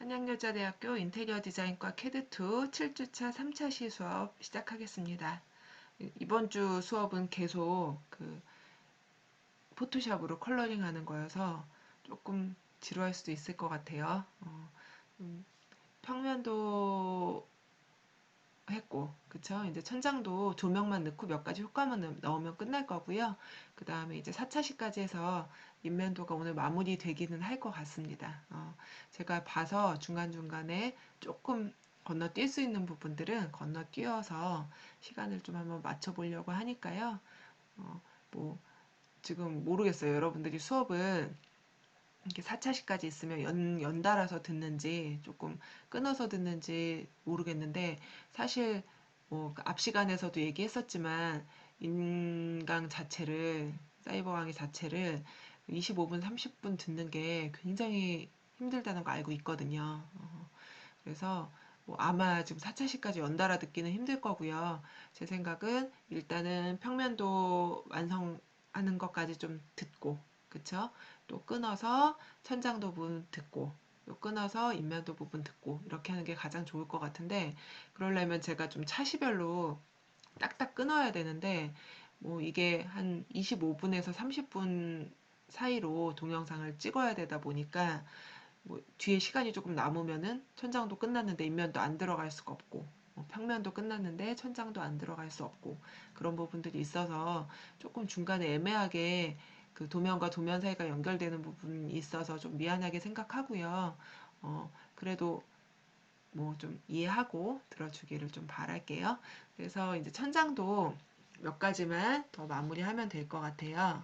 한양여자대학교 인테리어 디자인과 캐드2 7주차 3차 시 수업 시작하겠습니다. 이번 주 수업은 계속 포토샵으로 컬러링 하는 거여서 조금 지루할 수도 있을 것 같아요. 평면도 했고, 그쵸? 이제 천장도 조명만 넣고 몇 가지 효과만 넣으면 끝날 거고요. 그 다음에 이제 4차시까지 해서 인면도가 오늘 마무리 되기는 할 것 같습니다. 제가 봐서 중간중간에 조금 건너뛸 수 있는 부분들은 건너뛰어서 시간을 좀 한번 맞춰보려고 하니까요. 뭐, 지금 모르겠어요. 여러분들이 수업을 이렇게 4차시까지 있으면 연달아서 듣는지 조금 끊어서 듣는지 모르겠는데 사실 뭐앞 시간에서도 얘기했었지만 인강 자체를 사이버강의 자체를 25분, 30분 듣는 게 굉장히 힘들다는 거 알고 있거든요. 그래서 뭐 아마 지금 4차시까지 연달아 듣기는 힘들 거고요. 제 생각은 일단은 평면도 완성하는 것까지 좀 듣고, 그쵸? 또 끊어서 천장도 부분 듣고, 또 끊어서 인면도 부분 듣고, 이렇게 하는 게 가장 좋을 것 같은데, 그러려면 제가 좀 차시별로 딱딱 끊어야 되는데, 뭐 이게 한 25분에서 30분 사이로 동영상을 찍어야 되다 보니까 뭐 뒤에 시간이 조금 남으면은 천장도 끝났는데 인면도 안 들어갈 수가 없고 평면도 끝났는데 천장도 안 들어갈 수 없고 그런 부분들이 있어서 조금 중간에 애매하게 그 도면과 도면 사이가 연결되는 부분이 있어서 좀 미안하게 생각하고요. 그래도 뭐 좀 이해하고 들어주기를 좀 바랄게요. 그래서 이제 천장도 몇 가지만 더 마무리하면 될 것 같아요.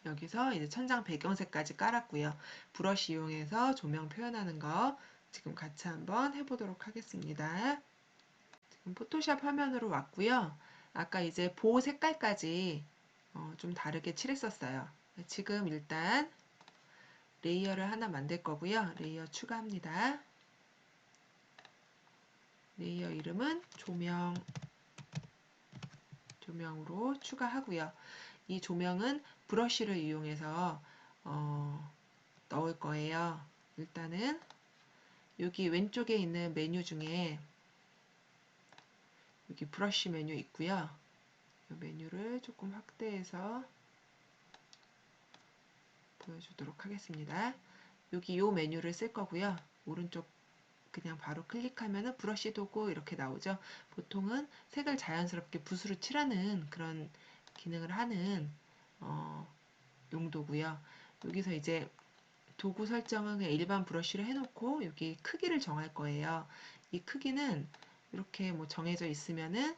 여기서 이제 천장 배경색까지 깔았고요. 브러쉬 이용해서 조명 표현하는 거 지금 같이 한번 해보도록 하겠습니다. 지금 포토샵 화면으로 왔고요. 아까 이제 보 색깔까지 좀 다르게 칠했었어요. 지금 일단 레이어를 하나 만들 거고요. 레이어 추가합니다. 레이어 이름은 조명으로 추가하고요. 이 조명은 브러쉬를 이용해서 넣을 거예요. 일단은 여기 왼쪽에 있는 메뉴 중에 여기 브러쉬 메뉴 있고요. 이 메뉴를 조금 확대해서 보여주도록 하겠습니다. 여기 이 메뉴를 쓸 거고요. 오른쪽 그냥 바로 클릭하면 브러쉬 도구 이렇게 나오죠. 보통은 색을 자연스럽게 붓으로 칠하는 그런 기능을 하는 용도고요. 여기서 이제 도구 설정은 그냥 일반 브러쉬를 해놓고 여기 크기를 정할 거예요. 이 크기는 이렇게 뭐 정해져 있으면은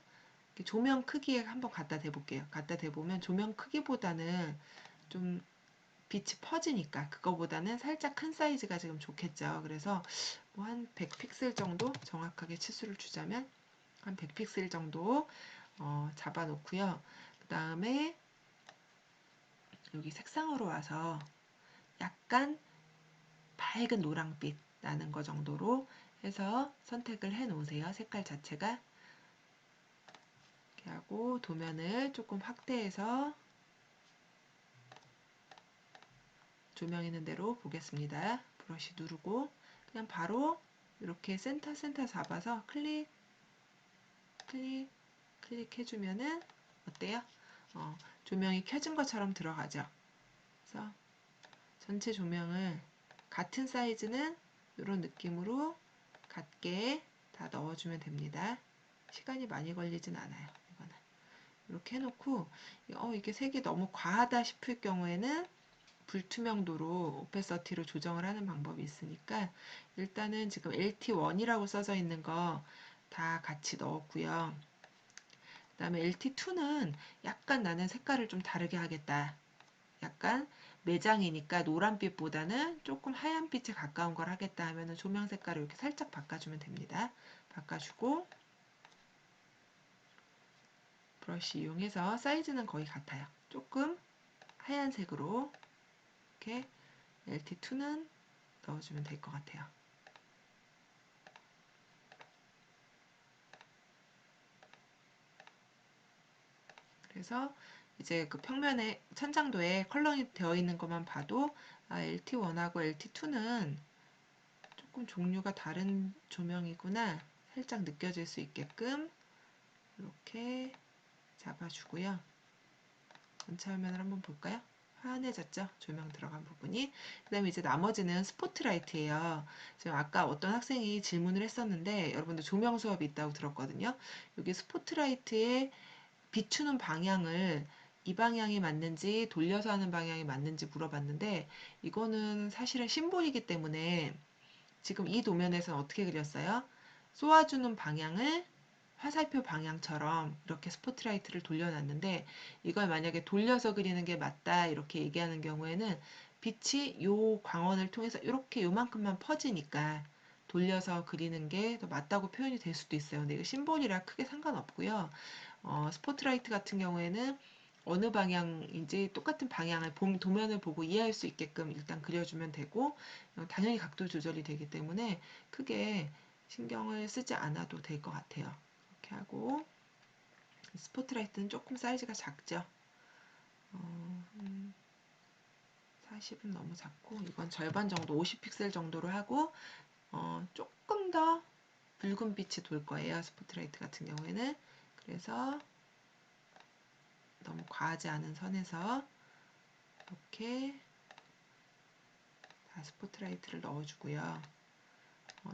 조명 크기에 한번 갖다 대볼게요. 갖다 대보면 조명 크기보다는 좀 빛이 퍼지니까 그거보다는 살짝 큰 사이즈가 지금 좋겠죠. 그래서 뭐 한 100픽셀 정도 정확하게 치수를 주자면 한 100픽셀 정도 잡아 놓고요. 그 다음에 여기 색상으로 와서 약간 밝은 노랑빛 나는 거 정도로 해서 선택을 해 놓으세요. 색깔 자체가. 이렇게 하고 도면을 조금 확대해서 조명 있는 대로 보겠습니다. 브러쉬 누르고 그냥 바로 이렇게 센터 잡아서 클릭 해주면은 어때요? 조명이 켜진 것처럼 들어가죠. 그래서 전체 조명을 같은 사이즈는 이런 느낌으로 같게 다 넣어주면 됩니다. 시간이 많이 걸리진 않아요. 이거는 이렇게 해놓고 이게 색이 너무 과하다 싶을 경우에는 불투명도로 오페서티로 조정을 하는 방법이 있으니까 일단은 지금 LT1이라고 써져 있는 거 다 같이 넣었고요. 그 다음에 LT2는 약간 나는 색깔을 좀 다르게 하겠다. 약간 매장이니까 노란빛보다는 조금 하얀빛에 가까운 걸 하겠다 하면은 조명 색깔을 이렇게 살짝 바꿔주면 됩니다. 바꿔주고 브러쉬 이용해서 사이즈는 거의 같아요. 조금 하얀색으로 이렇게 LT2는 넣어주면 될 것 같아요. 그래서 이제 그 평면에 천장도에 컬러링이 되어 있는 것만 봐도 LT1하고 LT2는 조금 종류가 다른 조명이구나 살짝 느껴질 수 있게끔 이렇게 잡아주고요. 전체 화면을 한번 볼까요? 환해졌죠? 조명 들어간 부분이. 그 다음에 이제 나머지는 스포트라이트예요. 지금 아까 어떤 학생이 질문을 했었는데 여러분들 조명 수업이 있다고 들었거든요. 여기 스포트라이트의 비추는 방향을 이 방향이 맞는지 돌려서 하는 방향이 맞는지 물어봤는데 이거는 사실은 심볼이기 때문에 지금 이 도면에서는 어떻게 그렸어요? 쏘아주는 방향을 화살표 방향처럼 이렇게 스포트라이트를 돌려놨는데 이걸 만약에 돌려서 그리는 게 맞다 이렇게 얘기하는 경우에는 빛이 요 광원을 통해서 이렇게 요만큼만 퍼지니까 돌려서 그리는 게 더 맞다고 표현이 될 수도 있어요. 근데 이거 심볼이라 크게 상관없고요. 스포트라이트 같은 경우에는 어느 방향인지 똑같은 방향을 도면을 보고 이해할 수 있게끔 일단 그려주면 되고 당연히 각도 조절이 되기 때문에 크게 신경을 쓰지 않아도 될 것 같아요. 이렇게 하고 스포트라이트는 조금 사이즈가 작죠. 40은 너무 작고 이건 절반 정도 50픽셀 정도로 하고 조금 더 붉은 빛이 돌 거예요. 스포트라이트 같은 경우에는. 그래서 너무 과하지 않은 선에서 이렇게 다 스포트라이트를 넣어주고요.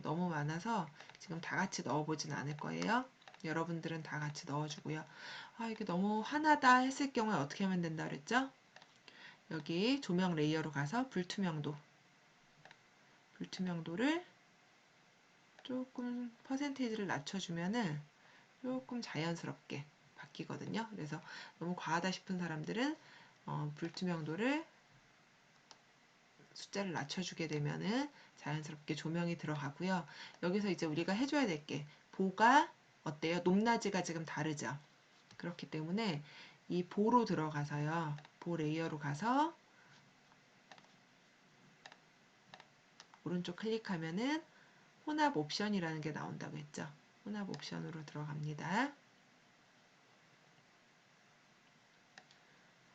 너무 많아서 지금 다 같이 넣어보진 않을 거예요. 여러분들은 다 같이 넣어주고요. 이게 너무 환하다 했을 경우에 어떻게 하면 된다 그랬죠? 여기 조명 레이어로 가서 불투명도를 조금 퍼센테이지를 낮춰주면은 조금 자연스럽게 바뀌거든요. 그래서 너무 과하다 싶은 사람들은 불투명도를 숫자를 낮춰주게 되면은 자연스럽게 조명이 들어가고요. 여기서 이제 우리가 해줘야 될 게 보가 어때요? 높낮이가 지금 다르죠. 그렇기 때문에 이 보로 들어가서요. 보 레이어로 가서 오른쪽 클릭하면은 혼합 옵션이라는 게 나온다고 했죠. 혼합 옵션으로 들어갑니다.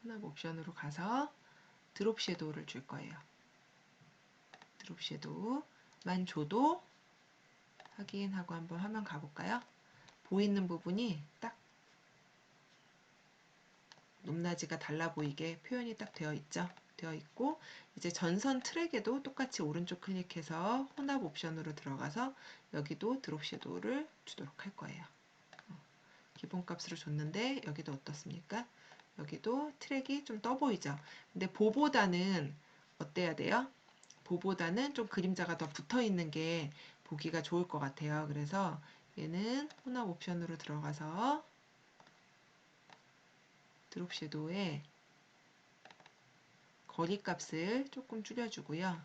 혼합 옵션으로 가서 드롭 섀도우를 줄 거예요. 드롭 섀도우만 줘도 확인하고 한번 화면 가볼까요? 보이는 부분이 딱 높낮이가 달라 보이게 표현이 딱 되어 있죠. 되어 있고 이제 전선 트랙에도 똑같이 오른쪽 클릭해서 혼합 옵션으로 들어가서 여기도 드롭 섀도우를 주도록 할 거예요. 기본값으로 줬는데 여기도 어떻습니까? 여기도 트랙이 좀 떠 보이죠. 근데 보보다는 어때야 돼요? 보보다는 좀 그림자가 더 붙어 있는 게 보기가 좋을 것 같아요. 그래서 얘는 혼합 옵션으로 들어가서 드롭 섀도우에 거리 값을 조금 줄여주고요.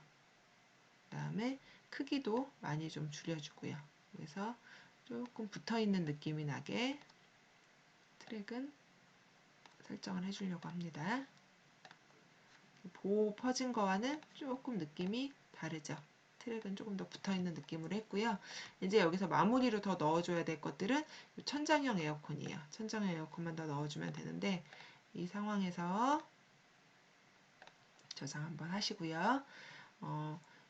그 다음에 크기도 많이 좀 줄여주고요. 그래서 조금 붙어 있는 느낌이 나게 트랙은 설정을 해주려고 합니다. 보 퍼진 거와는 조금 느낌이 다르죠. 트랙은 조금 더 붙어있는 느낌으로 했고요. 이제 여기서 마무리로 더 넣어줘야 될 것들은 천장형 에어컨이에요. 천장형 에어컨만 더 넣어주면 되는데 이 상황에서 저장 한번 하시고요.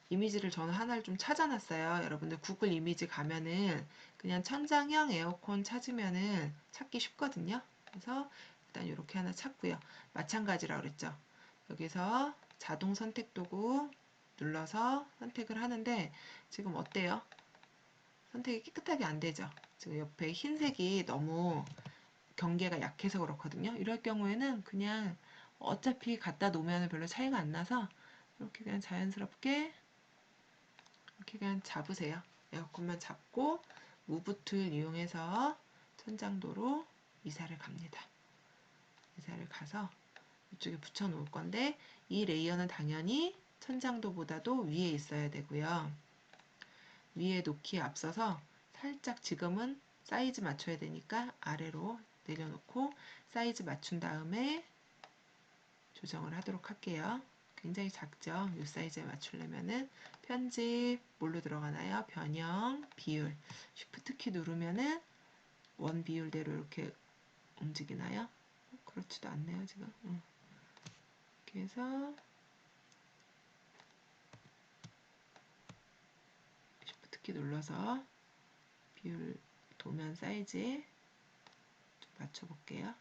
이미지를 저는 하나를 좀 찾아놨어요. 여러분들 구글 이미지 가면은 그냥 천장형 에어컨 찾으면은 찾기 쉽거든요. 그래서 일단 이렇게 하나 찾고요. 마찬가지라 그랬죠. 여기서 자동 선택 도구 눌러서 선택을 하는데 지금 어때요? 선택이 깨끗하게 안 되죠. 지금 옆에 흰색이 너무 경계가 약해서 그렇거든요. 이럴 경우에는 그냥 어차피 갖다 놓으면 별로 차이가 안 나서 이렇게 그냥 자연스럽게 이렇게 그냥 잡으세요. 에어컨만 잡고 무브 툴 이용해서 천장도로 이사를 갑니다. 이사를 가서 이쪽에 붙여 놓을 건데 이 레이어는 당연히 천장도보다도 위에 있어야 되고요. 위에 놓기에 앞서서 살짝 지금은 사이즈 맞춰야 되니까 아래로 내려놓고 사이즈 맞춘 다음에 조정을 하도록 할게요. 굉장히 작죠? 이 사이즈에 맞추려면은 편집 뭘로 들어가나요? 변형, 비율. 쉬프트 키 누르면은 원 비율대로 이렇게 움직이나요? 그렇지도 않네요, 지금. 이렇게 해서 Shift키 눌러서 비율 도면 사이즈에 좀 맞춰볼게요.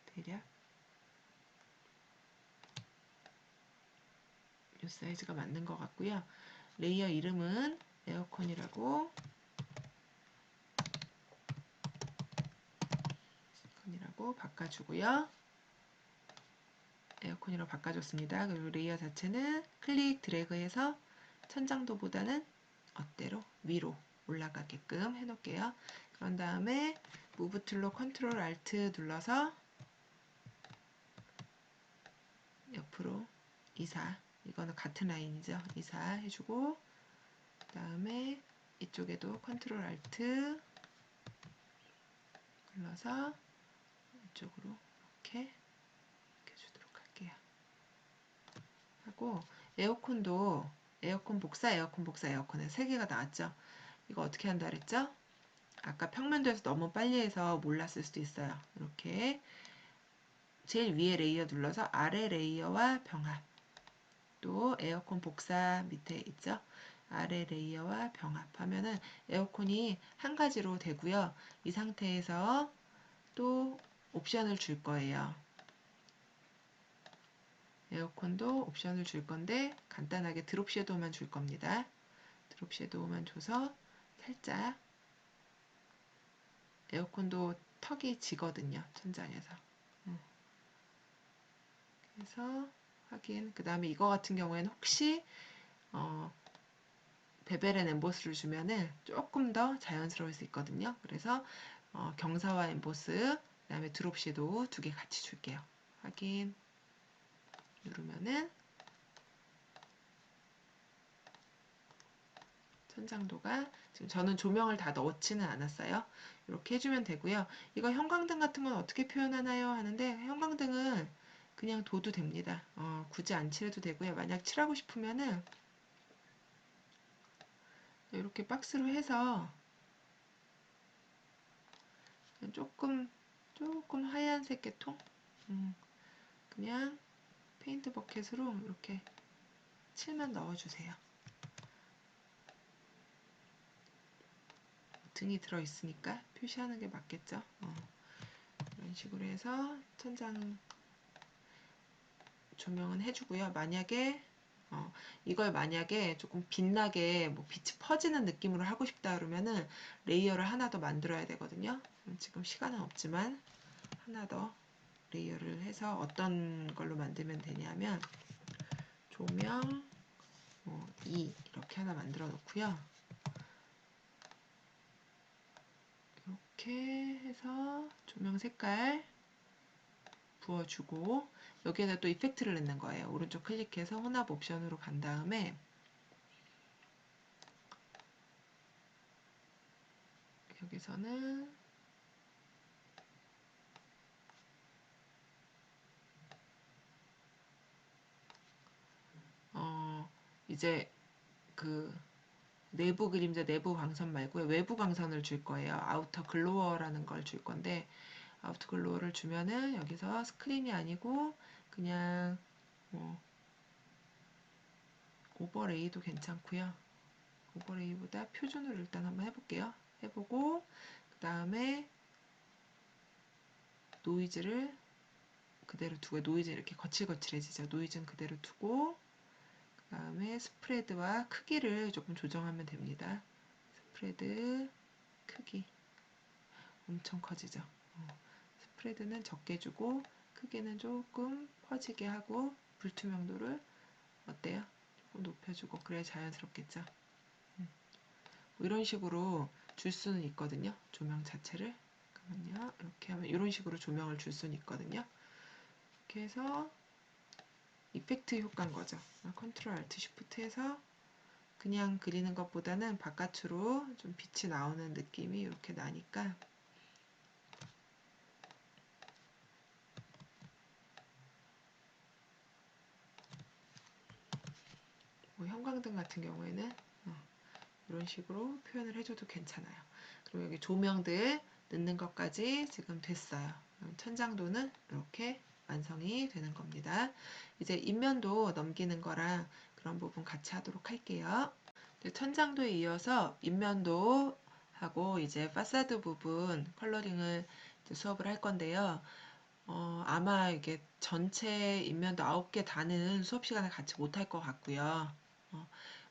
대략 이 사이즈가 맞는 것 같고요. 레이어 이름은 에어컨이라고 바꿔주고요. 에어컨이라고 바꿔줬습니다. 그리고 레이어 자체는 클릭 드래그해서 천장도보다는 어때로 위로 올라가게끔 해놓을게요. 그런 다음에 무브 툴로 컨트롤 알트 눌러서 옆으로 이사, 이거는 같은 라인이죠. 이사 해주고, 그 다음에 이쪽에도 컨트롤 알트 눌러서 이쪽으로 이렇게 주도록 할게요. 하고 에어컨도 에어컨 복사, 에어컨에 3개가 나왔죠. 이거 어떻게 한다 그랬죠? 아까 평면도에서 너무 빨리 해서 몰랐을 수도 있어요. 이렇게 제일 위에 레이어 눌러서 아래 레이어와 병합, 또 에어컨 복사 밑에 있죠. 아래 레이어와 병합하면은 에어컨이 한 가지로 되고요. 이 상태에서 또 옵션을 줄 거예요. 에어컨도 옵션을 줄 건데 간단하게 드롭 섀도우만 줄 겁니다. 드롭 섀도우만 줘서 살짝, 에어컨도 턱이 지거든요. 천장에서. 그래서 확인. 그 다음에 이거 같은 경우에는 혹시 베벨 앤 엠보스를 주면은 조금 더 자연스러울 수 있거든요. 그래서 경사와 엠보스, 그 다음에 드롭 섀도우 2개 같이 줄게요. 확인 누르면은 천장도가, 지금 저는 조명을 다 넣지는 않았어요. 이렇게 해주면 되고요. 이거 형광등 같은 건 어떻게 표현하나요? 하는데 형광등은 그냥 둬도 됩니다. 굳이 안 칠해도 되고요. 만약 칠하고 싶으면은 이렇게 박스로 해서 조금 하얀색 계통, 그냥 페인트 버켓으로 이렇게 칠만 넣어주세요. 등이 들어있으니까 표시하는 게 맞겠죠. 이런 식으로 해서 천장 조명은 해주고요. 만약에 이걸 만약에 조금 빛나게 뭐 빛이 퍼지는 느낌으로 하고 싶다 그러면은 레이어를 하나 더 만들어야 되거든요. 지금 시간은 없지만 하나 더 레이어를 해서 어떤 걸로 만들면 되냐면 조명 2 이렇게 하나 만들어 놓고요. 이렇게 해서 조명 색깔 부어주고 여기에다 또 이펙트를 넣는 거예요. 오른쪽 클릭해서 혼합 옵션으로 간 다음에 여기서는 이제 그 내부 그림자, 내부 광선 말고요. 외부 광선을 줄 거예요. 아우터 글로어라는 걸 줄 건데 아우터 글로어를 주면은 여기서 스크린이 아니고 그냥 뭐 오버레이도 괜찮고요. 오버레이보다 표준으로 일단 한번 해볼게요. 해보고 그 다음에 노이즈를 그대로 두고, 노이즈 이렇게 거칠거칠해지죠. 노이즈는 그대로 두고 그 다음에 스프레드와 크기를 조금 조정하면 됩니다. 스프레드 크기 엄청 커지죠. 스프레드는 적게 주고 크기는 조금 퍼지게 하고 불투명도를 어때요? 조금 높여주고 그래야 자연스럽겠죠. 뭐 이런 식으로 줄 수는 있거든요. 조명 자체를. 잠깐만요. 이렇게 하면 이런 식으로 조명을 줄 수는 있거든요. 이렇게 해서 이펙트 효과인 거죠. 컨트롤 알트 쉬프트 해서 그냥 그리는 것보다는 바깥으로 좀 빛이 나오는 느낌이 이렇게 나니까 뭐 형광등 같은 경우에는 이런 식으로 표현을 해줘도 괜찮아요. 그리고 여기 조명들 넣는 것까지 지금 됐어요. 천장도는 이렇게 완성이 되는 겁니다. 이제 인면도 넘기는 거랑 그런 부분 같이 하도록 할게요. 이제 천장도에 이어서 인면도 하고 이제 파사드 부분 컬러링을 이제 수업을 할 건데요. 아마 이게 전체 인면도 9개 다는 수업 시간에 같이 못할 것 같고요.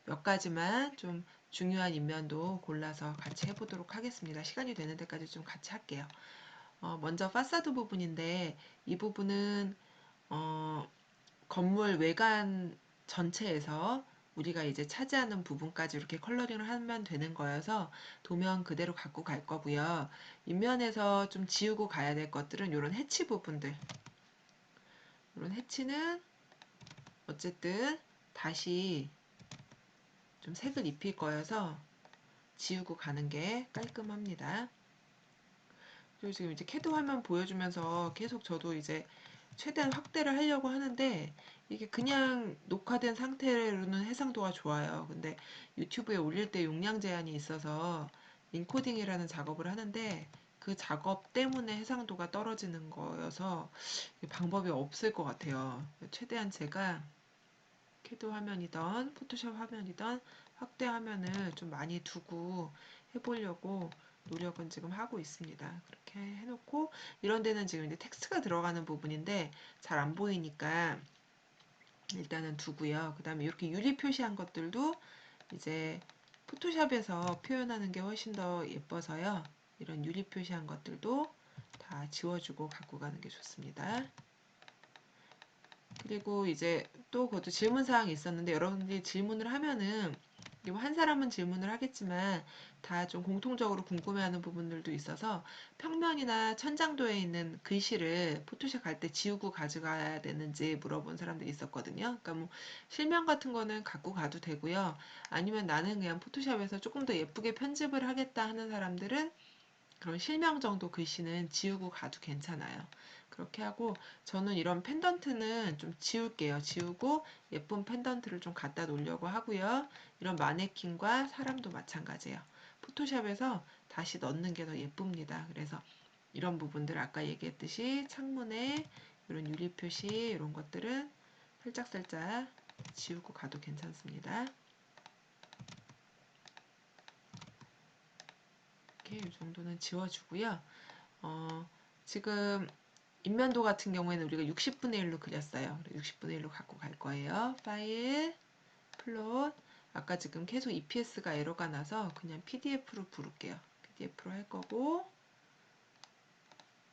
몇 가지만 좀 중요한 인면도 골라서 같이 해보도록 하겠습니다. 시간이 되는 데까지 좀 같이 할게요. 먼저 파사드 부분인데 이 부분은 어, 건물 외관 전체에서 우리가 이제 차지하는 부분까지 이렇게 컬러링을 하면 되는 거여서 도면 그대로 갖고 갈 거고요. 인면에서 좀 지우고 가야 될 것들은 이런 해치 부분들. 이런 해치는 어쨌든 다시 좀 색을 입힐 거여서 지우고 가는 게 깔끔합니다. 그리고 지금 이제 캐드 화면 보여주면서 계속 저도 이제 최대한 확대를 하려고 하는데 이게 그냥 녹화된 상태로는 해상도가 좋아요. 근데 유튜브에 올릴 때 용량 제한이 있어서 인코딩이라는 작업을 하는데 그 작업 때문에 해상도가 떨어지는 거여서 방법이 없을 것 같아요. 최대한 제가 캐드 화면이던 포토샵 화면이던 확대 화면을 좀 많이 두고 해보려고 노력은 지금 하고 있습니다. 그렇게 해놓고 이런 데는 지금 이제 텍스트가 들어가는 부분인데 잘 안 보이니까 일단은 두고요. 그 다음에 이렇게 유리 표시한 것들도 이제 포토샵에서 표현하는 게 훨씬 더 예뻐서요. 이런 유리 표시한 것들도 다 지워주고 갖고 가는 게 좋습니다. 그리고 이제 또 그것도 질문 사항이 있었는데 여러분들이 질문을 하면은 한 사람은 질문을 하겠지만 다 좀 공통적으로 궁금해하는 부분들도 있어서 평면이나 천장도에 있는 글씨를 포토샵 갈 때 지우고 가져가야 되는지 물어본 사람들이 있었거든요. 그러니까 뭐 실명 같은 거는 갖고 가도 되고요. 아니면 나는 그냥 포토샵에서 조금 더 예쁘게 편집을 하겠다 하는 사람들은 그런 실명 정도 글씨는 지우고 가도 괜찮아요. 그렇게 하고 저는 이런 펜던트는 좀 지울게요. 지우고 예쁜 펜던트를 좀 갖다 놓으려고 하고요. 이런 마네킹과 사람도 마찬가지예요. 포토샵에서 다시 넣는 게 더 예쁩니다. 그래서 이런 부분들 아까 얘기했듯이 창문에 이런 유리 표시 이런 것들은 살짝살짝 지우고 가도 괜찮습니다. 이렇게 이 정도는 지워주고요. 지금 인면도 같은 경우에는 우리가 60분의 1로 그렸어요. 60분의 1로 갖고 갈 거예요. 파일, 플롯. 아까 지금 계속 EPS가 에러가 나서 그냥 PDF로 부를게요. PDF로 할 거고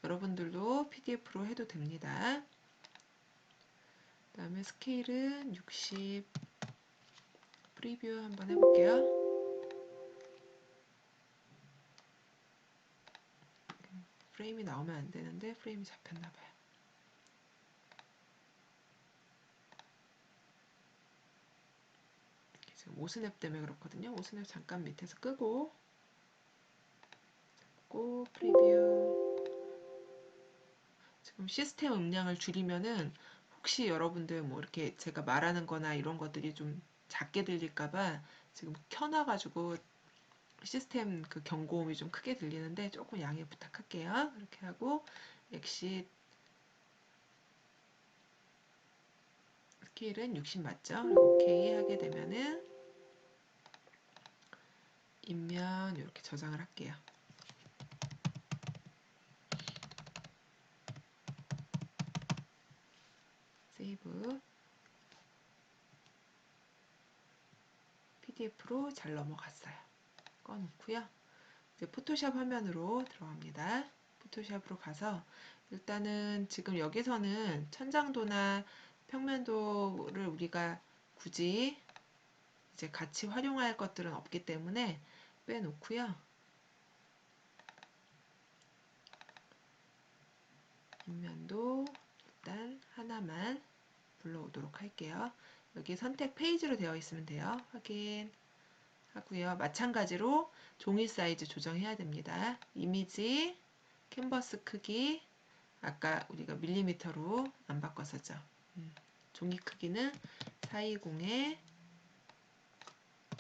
여러분들도 PDF로 해도 됩니다. 그 다음에 스케일은 60 프리뷰 한번 해볼게요. 프레임이 나오면 안 되는데 프레임이 잡혔나 봐요. 지금 오스냅 때문에 그렇거든요. 오스냅 잠깐 밑에서 끄고 프리뷰. 지금 시스템 음량을 줄이면은 혹시 여러분들 뭐 이렇게 제가 말하는 거나 이런 것들이 좀 작게 들릴까봐 지금 켜놔가지고 시스템 그 경고음이 좀 크게 들리는데 조금 양해 부탁할게요. 이렇게 하고 엑싯 스케일은 60 맞죠? 오케이 하게 되면은 인면 이렇게 저장을 할게요. 세이브 PDF로 잘 넘어갔어요. 꺼놓고요. 이제 포토샵 화면으로 들어갑니다. 포토샵으로 가서 일단은 지금 여기서는 천장도나 평면도를 우리가 굳이 이제 같이 활용할 것들은 없기 때문에 빼놓고요. 인면도 일단 하나만 불러오도록 할게요. 여기 선택 페이지로 되어 있으면 돼요. 확인 하고요. 마찬가지로 종이 사이즈 조정해야 됩니다. 이미지, 캔버스 크기, 아까 우리가 밀리미터로 안 바꿨었죠. 종이 크기는 420에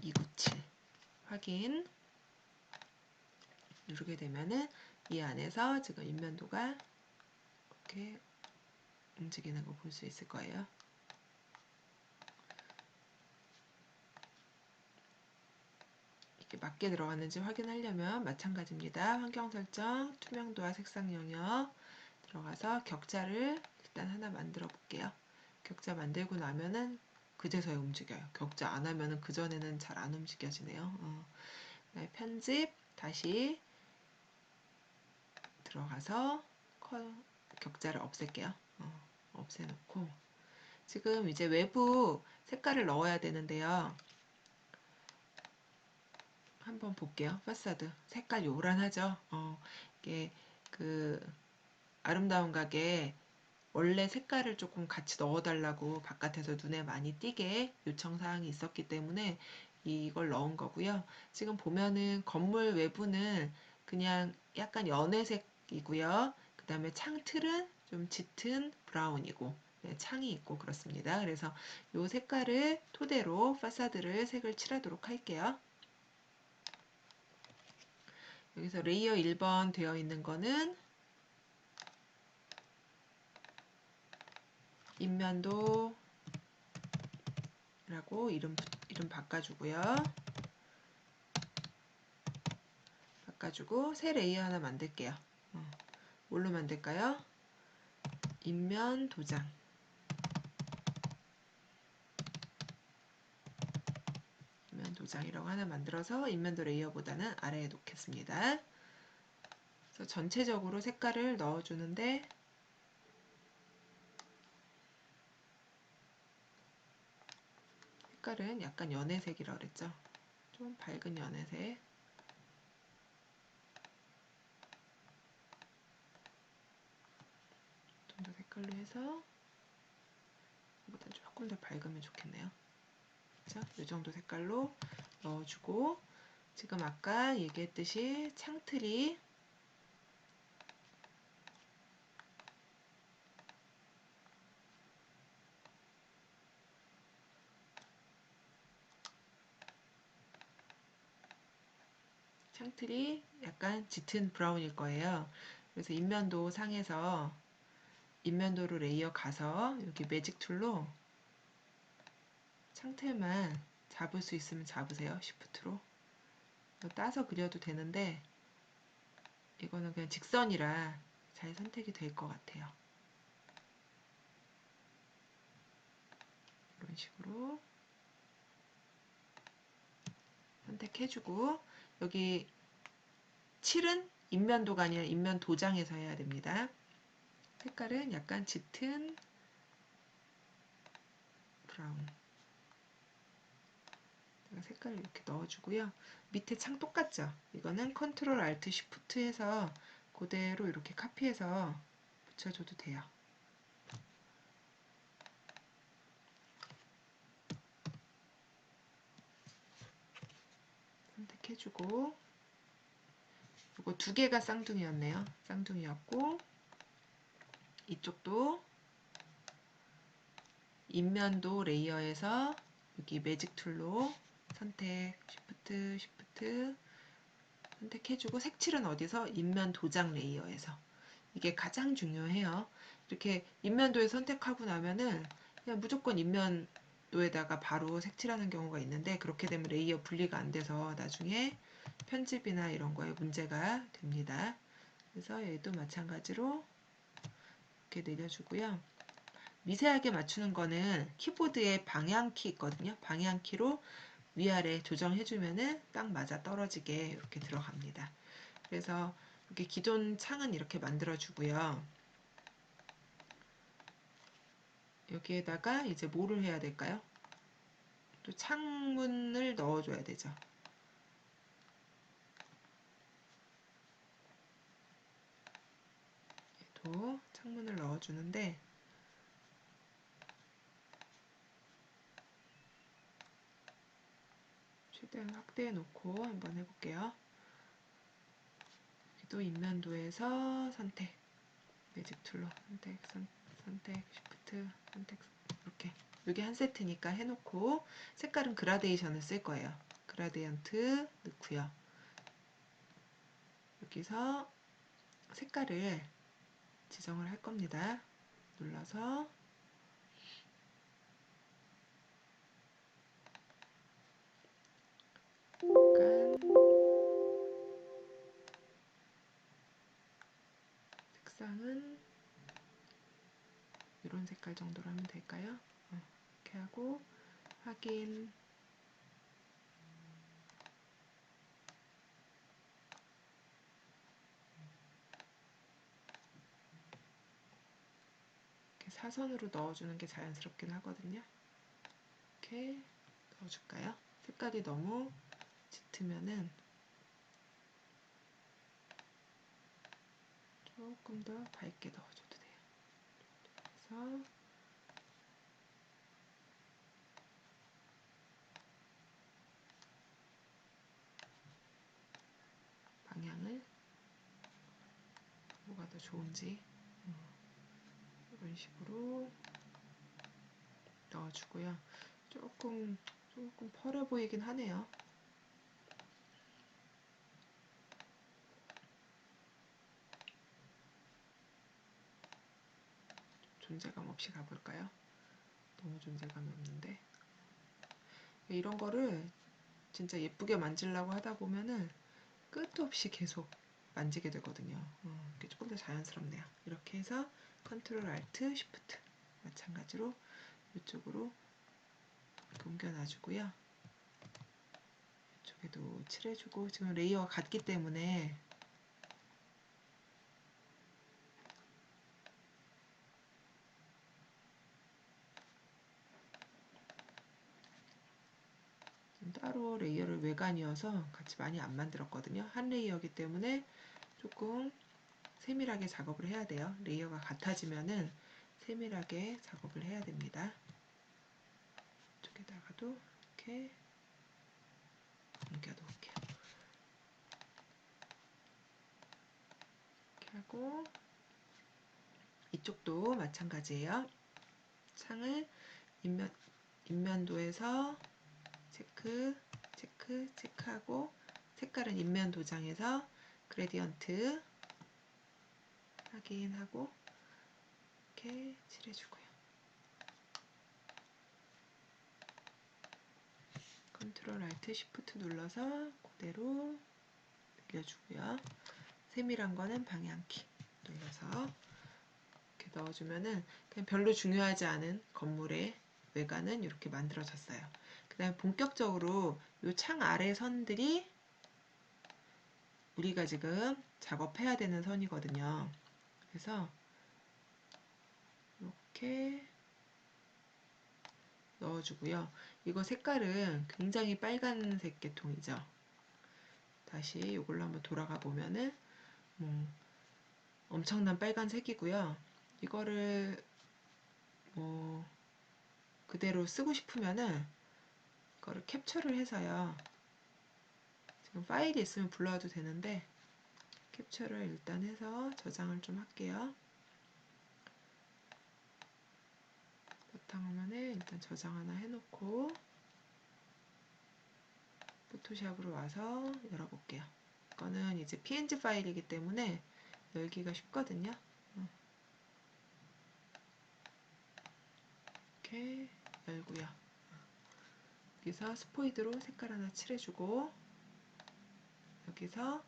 297 확인 누르게 되면은 이 안에서 지금 인면도가 이렇게 움직이는 거 볼 수 있을 거예요. 맞게 들어갔는지 확인하려면 마찬가지입니다. 환경 설정, 투명도와 색상 영역 들어가서 격자를 일단 하나 만들어 볼게요. 격자 만들고 나면은 그제서야 움직여요. 격자 안 하면은 그전에는 잘 안 움직여지네요. 편집 다시 들어가서 격자를 없앨게요. 없애놓고 지금 이제 외부 색깔을 넣어야 되는데요. 한번 볼게요. 파사드 색깔 요란하죠. 이게 그 아름다운 가게 원래 색깔을 조금 같이 넣어달라고 바깥에서 눈에 많이 띄게 요청사항이 있었기 때문에 이걸 넣은 거고요. 지금 보면은 건물 외부는 그냥 약간 연회색이고요. 그 다음에 창틀은 좀 짙은 브라운이고 네, 창이 있고 그렇습니다. 그래서 이 색깔을 토대로 파사드를 색을 칠하도록 할게요. 여기서 레이어 1번 되어 있는 거는 인면도라고 이름 바꿔주고요. 바꿔주고 새 레이어 하나 만들게요. 뭘로 만들까요? 인면 도장. 인면 도장이라고 하나 만들어서 인면도 레이어보다는 아래에 놓겠습니다. 그래서 전체적으로 색깔을 넣어주는데 색깔은 약간 연회색이라고 그랬죠. 좀 밝은 연회색. 좀 더 색깔로 해서 이보다 조금 더 밝으면 좋겠네요. 자, 이 정도 색깔로 넣어주고 지금 아까 얘기했듯이 창틀이 약간 짙은 브라운일 거예요. 그래서 인면도 상에서 인면도로 레이어 가서 여기 매직 툴로 창틀만 잡을 수 있으면 잡으세요. 시프트로. 따서 그려도 되는데 이거는 그냥 직선이라 잘 선택이 될 것 같아요. 이런 식으로 선택해주고 여기 7은 인면도가 아니라 인면 도장에서 해야 됩니다. 색깔은 약간 짙은 브라운. 색깔을 이렇게 넣어주고요. 밑에 창 똑같죠? 이거는 컨트롤 알트 쉬프트 해서 그대로 이렇게 카피해서 붙여줘도 돼요. 선택해주고 이거 두 개가 쌍둥이였네요. 쌍둥이였고 이쪽도 인면도 레이어에서 여기 매직 툴로 선택 쉬프트 선택해주고 색칠은 어디서? 인면 도장 레이어에서. 이게 가장 중요해요. 이렇게 인면도에 선택하고 나면은 그냥 무조건 인면도에다가 바로 색칠하는 경우가 있는데 그렇게 되면 레이어 분리가 안 돼서 나중에 편집이나 이런 거에 문제가 됩니다. 그래서 얘도 마찬가지로 이렇게 내려주고요. 미세하게 맞추는 거는 키보드에 방향키 있거든요. 방향키로 위아래 조정해주면은 딱 맞아 떨어지게 이렇게 들어갑니다. 그래서 이렇게 기존 창은 이렇게 만들어주고요. 여기에다가 이제 뭐를 해야 될까요? 또 창문을 넣어줘야 되죠. 얘도 창문을 넣어주는데 최대한 확대해 놓고 한번 해볼게요. 여기도 인면도에서 선택, 매직 툴로 선택, 쉬프트, 선택 이렇게 이게 한 세트니까 해놓고 색깔은 그라데이션을 쓸 거예요. 그라디언트 넣고요. 여기서 색깔을 지정을 할 겁니다. 눌러서 약간 천장은 이런 색깔 정도로 하면 될까요? 이렇게 하고 확인. 이렇게 사선으로 넣어주는 게 자연스럽긴 하거든요. 이렇게 넣어줄까요? 색깔이 너무 짙으면은 조금 더 밝게 넣어줘도 돼요. 그래서 방향을 뭐가 더 좋은지 이런 식으로 넣어주고요. 조금 펄해 보이긴 하네요. 존재감 없이 가볼까요? 너무 존재감이 없는데. 이런 거를 진짜 예쁘게 만지려고 하다 보면은 끝도 없이 계속 만지게 되거든요. 이게 조금 더 자연스럽네요. 이렇게 해서 컨트롤 알트 쉬프트 마찬가지로 이쪽으로 이렇게 옮겨 놔주고요. 이쪽에도 칠해주고, 지금 레이어가 같기 때문에 따로 레이어를 외관이어서 같이 많이 안 만들었거든요. 한 레이어이기 때문에 조금 세밀하게 작업을 해야 돼요. 레이어가 같아지면은 세밀하게 작업을 해야 됩니다. 이쪽에다가도 이렇게 옮겨 놓을게요. 이렇게 하고 이쪽도 마찬가지예요. 창을 인면도에서 체크하고, 색깔은 인면 도장에서 그레디언트 확인하고 이렇게 칠해주고요. 컨트롤 알트 쉬프트 눌러서 그대로 늘려주고요. 세밀한 거는 방향키 눌러서 이렇게 넣어주면은 그냥 별로 중요하지 않은 건물의 외관은 이렇게 만들어졌어요. 그 다음에 본격적으로 이 창 아래 선들이 우리가 지금 작업해야 되는 선이거든요. 그래서 이렇게 넣어주고요. 이거 색깔은 굉장히 빨간색 계통이죠. 다시 이걸로 한번 돌아가 보면은 엄청난 빨간색이고요. 이거를 뭐 그대로 쓰고 싶으면은 이거를 캡처를 해서요. 지금 파일이 있으면 불러와도 되는데 캡처를 일단 해서 저장을 좀 할게요. 바탕화면에 일단 저장 하나 해놓고 포토샵으로 와서 열어볼게요. 이거는 이제 png 파일이기 때문에 열기가 쉽거든요. 이렇게 열고요. 여기서 스포이드로 색깔 하나 칠해주고, 여기서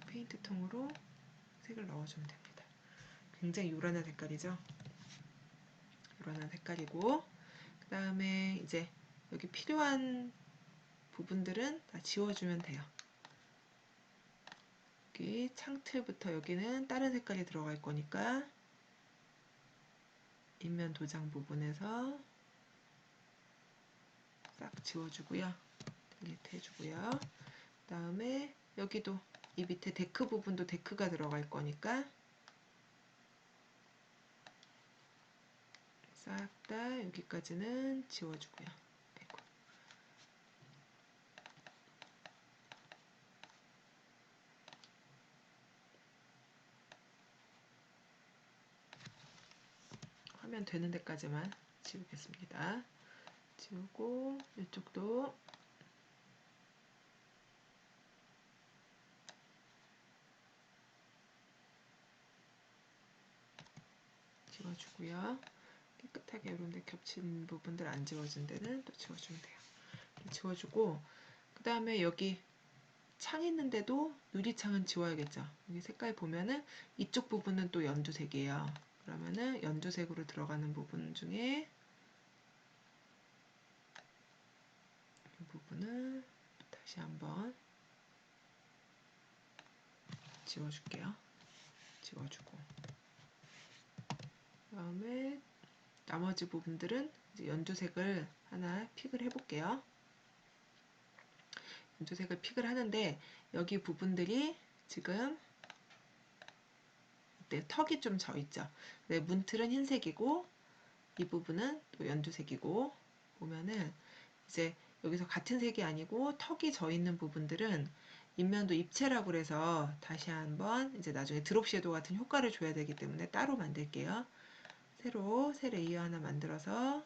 페인트 통으로 색을 넣어주면 됩니다. 굉장히 요란한 색깔이죠. 요란한 색깔이고, 그 다음에 이제 여기 필요한 부분들은 다 지워주면 돼요. 여기 창틀부터 여기는 다른 색깔이 들어갈 거니까 인면 도장 부분에서 싹 지워주고요. 딜리트 해주고요. 그 다음에 여기도 이 밑에 데크 부분도 데크가 들어갈 거니까 싹 다 여기까지는 지워주고요. 아이고. 화면 되는 데까지만 지우겠습니다. 지우고 이쪽도 지워주고요. 깨끗하게 이런데 겹친 부분들 안 지워진 데는 또 지워주면 돼요. 지워주고, 그 다음에 여기 창 있는데도 유리창은 지워야겠죠. 여기 색깔 보면은 이쪽 부분은 또 연두색이에요. 그러면은 연두색으로 들어가는 부분 중에 이 부분을 다시 한번 지워줄게요. 지워주고 그다음에 나머지 부분들은 이제 연두색을 하나 픽을 해볼게요. 연두색을 픽을 하는데 여기 부분들이 지금 턱이 좀 져 있죠. 네, 문틀은 흰색이고 이 부분은 또 연두색이고 보면은 이제 여기서 같은 색이 아니고 턱이 져 있는 부분들은 인면도 입체라고 그래서 다시 한번 이제 나중에 드롭 섀도우 같은 효과를 줘야 되기 때문에 따로 만들게요. 새로 새 레이어 하나 만들어서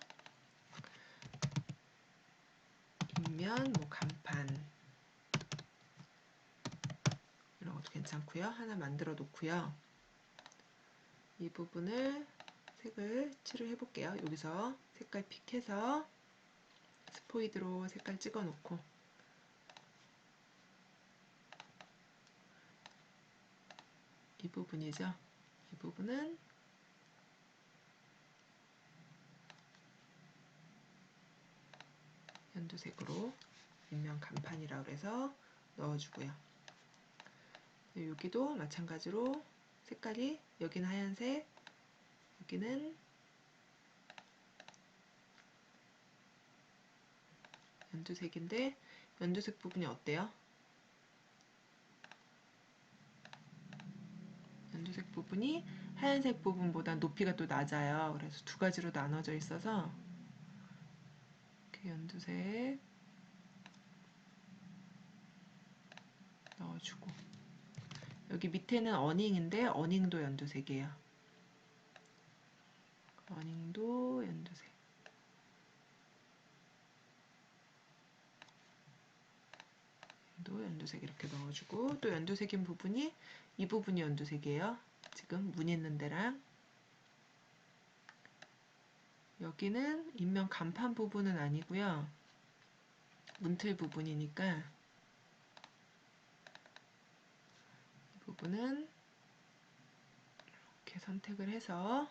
인면 뭐 간판 이런 것도 괜찮고요. 하나 만들어 놓고요. 이 부분을 색을 칠을 해볼게요. 여기서 색깔 픽해서 스포이드로 색깔 찍어 놓고 이 부분이죠. 이 부분은 연두색으로 인면 간판이라고 그래서 넣어주고요. 여기도 마찬가지로 색깔이 여기는 하얀색, 여기는 연두색인데 연두색 부분이 어때요? 연두색 부분이 하얀색 부분보다 높이가 또 낮아요. 그래서 두 가지로 나눠져 있어서 이렇게 연두색 넣어주고 여기 밑에는 어닝인데 어닝도 연두색이에요. 어닝도 연두색. 또 연두색 이렇게 넣어주고 또 연두색인 부분이 이 부분이 연두색이에요. 지금 문 있는 데랑 여기는 인면 간판 부분은 아니고요. 문틀 부분이니까 이 부분은 이렇게 선택을 해서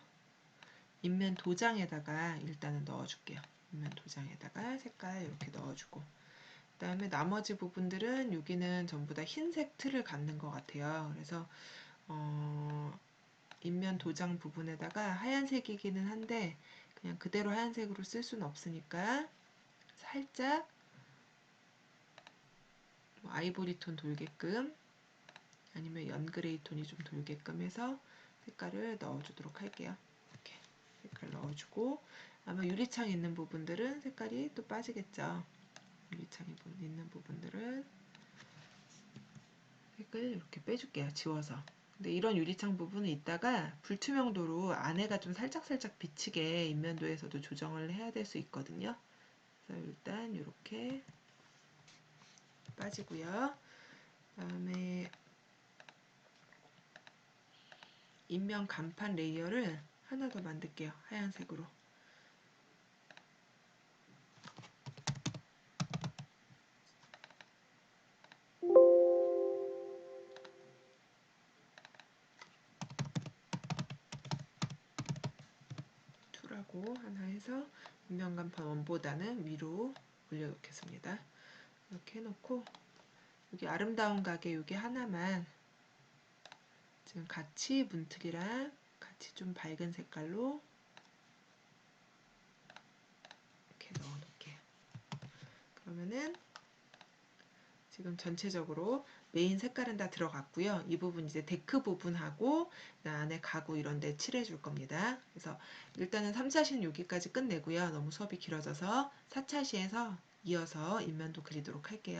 인면 도장에다가 일단은 넣어줄게요. 인면 도장에다가 색깔 이렇게 넣어주고 그 다음에 나머지 부분들은 여기는 전부 다 흰색 틀을 갖는 것 같아요. 그래서 인면 도장 부분에다가 하얀색이기는 한데 그냥 그대로 하얀색으로 쓸 수는 없으니까 살짝 아이보리 톤 돌게끔 아니면 연그레이 톤이 좀 돌게끔 해서 색깔을 넣어주도록 할게요. 이렇게 색깔 넣어주고 아마 유리창 있는 부분들은 색깔이 또 빠지겠죠. 유리창이 있는 부분들은 색을 이렇게 빼줄게요. 지워서. 근데 이런 유리창 부분은 이따가 불투명도로 안에가 좀 살짝살짝 비치게 인면도에서도 조정을 해야 될 수 있거든요. 그래서 일단 이렇게 빠지고요. 그다음에 인면 간판 레이어를 하나 더 만들게요. 하얀색으로. 툴하고 하나 해서 인면 간판 원보다는 위로 올려놓겠습니다. 이렇게 해놓고 여기 아름다운 가게 여기 하나만 지금 같이 문틀이랑 같이 좀 밝은 색깔로 이렇게 넣어놓을게요. 그러면은 지금 전체적으로 메인 색깔은 다 들어갔고요. 이 부분 이제 데크 부분하고 안에 가구 이런 데 칠해줄 겁니다. 그래서 일단은 3차시는 여기까지 끝내고요. 너무 수업이 길어져서 4차시에서 이어서 인면도 그리도록 할게요.